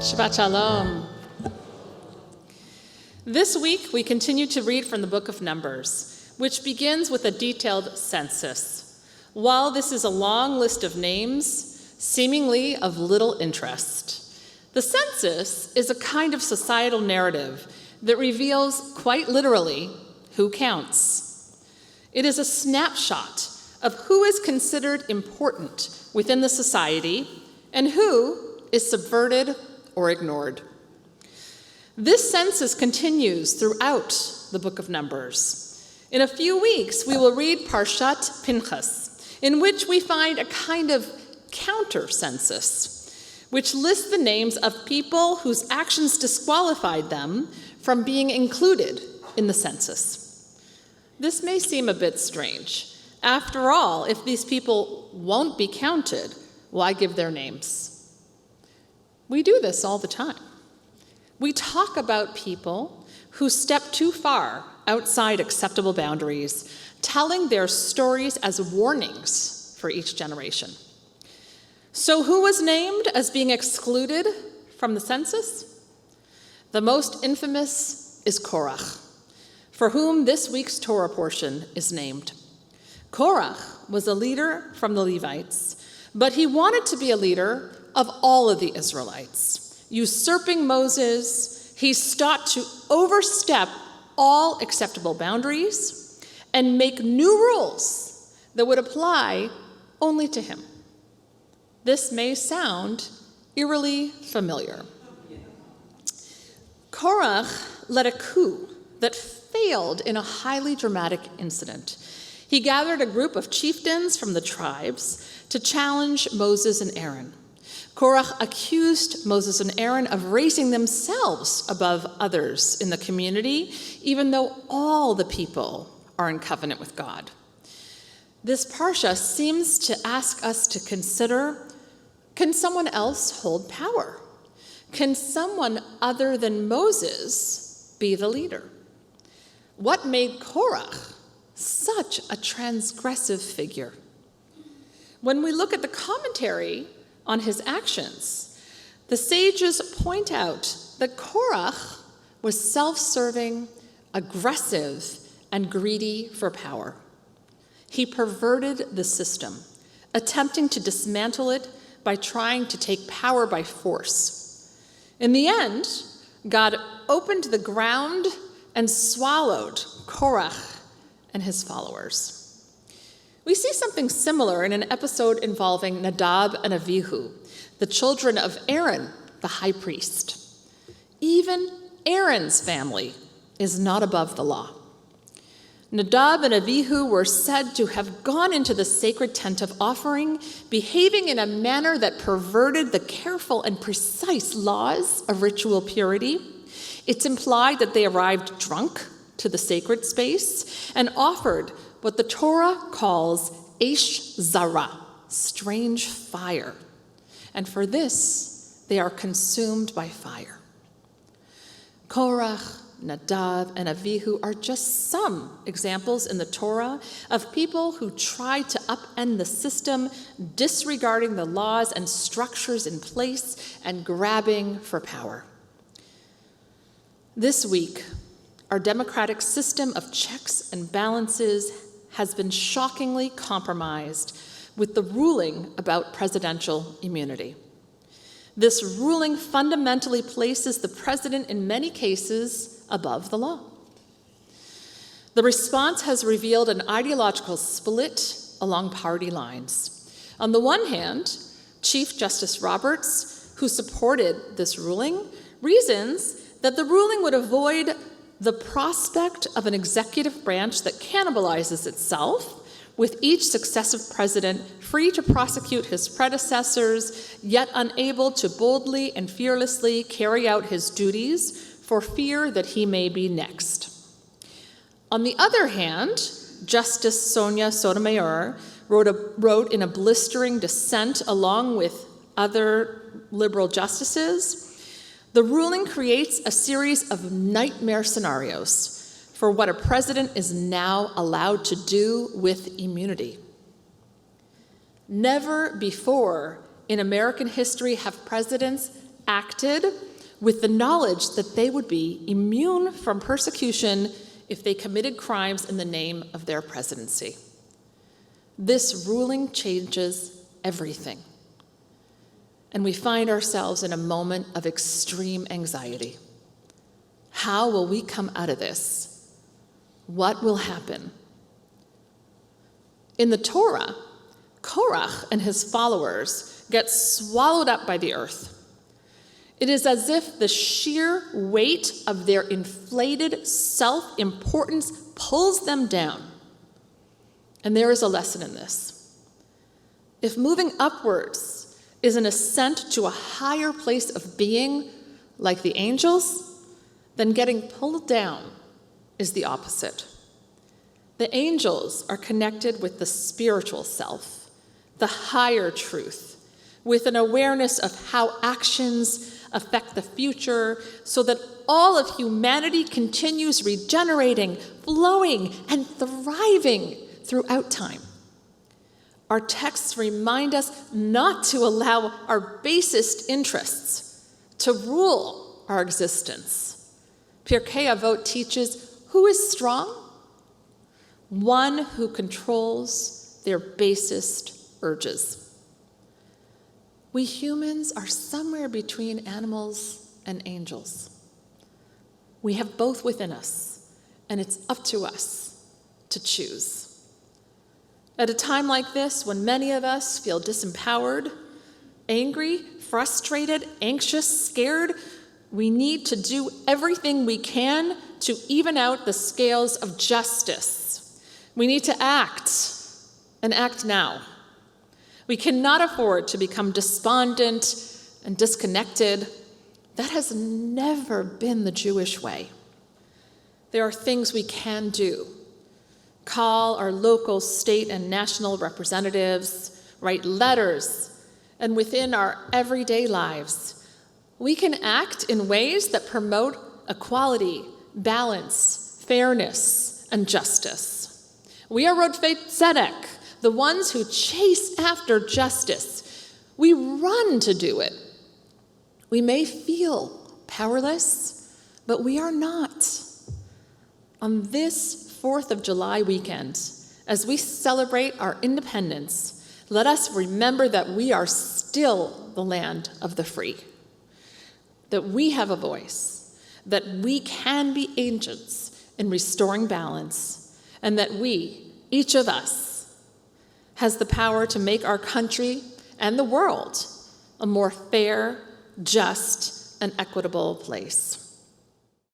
Shabbat Shalom. This week, we continue to read from the book of Numbers, which begins with a detailed census. While this is a long list of names, seemingly of little interest, the census is a kind of societal narrative that reveals, quite literally, who counts. It is a snapshot of who is considered important within the society and who is subverted or ignored. This census continues throughout the book of Numbers. In a few weeks, we will read Parshat Pinchas, in which we find a kind of counter-census, which lists the names of people whose actions disqualified them from being included in the census. This may seem a bit strange. After all, if these people won't be counted, why give their names? We do this all the time. We talk about people who step too far outside acceptable boundaries, telling their stories as warnings for each generation. So who was named as being excluded from the census? The most infamous is Korah, for whom this week's Torah portion is named. Korah was a leader from the Levites, but he wanted to be a leader of all of the Israelites. Usurping Moses, he sought to overstep all acceptable boundaries and make new rules that would apply only to him. This may sound eerily familiar. Korah led a coup that failed in a highly dramatic incident. He gathered a group of chieftains from the tribes to challenge Moses and Aaron. Korah accused Moses and Aaron of raising themselves above others in the community, even though all the people are in covenant with God. This parsha seems to ask us to consider, can someone else hold power? Can someone other than Moses be the leader? What made Korah such a transgressive figure? When we look at the commentary on his actions, the sages point out that Korah was self-serving, aggressive, and greedy for power. He perverted the system, attempting to dismantle it by trying to take power by force. In the end, God opened the ground and swallowed Korah and his followers. We see something similar in an episode involving Nadab and Avihu, the children of Aaron, the high priest. Even Aaron's family is not above the law. Nadab and Avihu were said to have gone into the sacred tent of offering, behaving in a manner that perverted the careful and precise laws of ritual purity. It's implied that they arrived drunk to the sacred space and offered what the Torah calls Eish Zara, strange fire. And for this, they are consumed by fire. Korah, Nadab, and Avihu are just some examples in the Torah of people who tried to upend the system, disregarding the laws and structures in place and grabbing for power. This week, our democratic system of checks and balances has been shockingly compromised with the ruling about presidential immunity. This ruling fundamentally places the president in many cases above the law. The response has revealed an ideological split along party lines. On the one hand, Chief Justice Roberts, who supported this ruling, reasons that the ruling would avoid the prospect of an executive branch that cannibalizes itself, with each successive president free to prosecute his predecessors, yet unable to boldly and fearlessly carry out his duties for fear that he may be next. On the other hand, Justice Sonia Sotomayor wrote in a blistering dissent along with other liberal justices, the ruling creates a series of nightmare scenarios for what a president is now allowed to do with immunity. Never before in American history have presidents acted with the knowledge that they would be immune from persecution if they committed crimes in the name of their presidency. This ruling changes everything. And we find ourselves in a moment of extreme anxiety. How will we come out of this? What will happen? In the Torah, Korah and his followers get swallowed up by the earth. It is as if the sheer weight of their inflated self-importance pulls them down. And there is a lesson in this. If moving upwards is an ascent to a higher place of being, like the angels, then getting pulled down is the opposite. The angels are connected with the spiritual self, the higher truth, with an awareness of how actions affect the future, so that all of humanity continues regenerating, flowing, and thriving throughout time. Our texts remind us not to allow our basest interests to rule our existence. Pirkei Avot teaches, who is strong? One who controls their basest urges. We humans are somewhere between animals and angels. We have both within us, and it's up to us to choose. At a time like this, when many of us feel disempowered, angry, frustrated, anxious, scared, we need to do everything we can to even out the scales of justice. We need to act, and act now. We cannot afford to become despondent and disconnected. That has never been the Jewish way. There are things we can do. Call our local, state, and national representatives, write letters, and within our everyday lives, we can act in ways that promote equality, balance, fairness, and justice. We are Rodfei Tzedek, the ones who chase after justice. We run to do it. We may feel powerless, but we are not. On this 4th of July weekend, as we celebrate our independence, let us remember that we are still the land of the free, that we have a voice, that we can be agents in restoring balance, and that we, each of us, has the power to make our country and the world a more fair, just, and equitable place.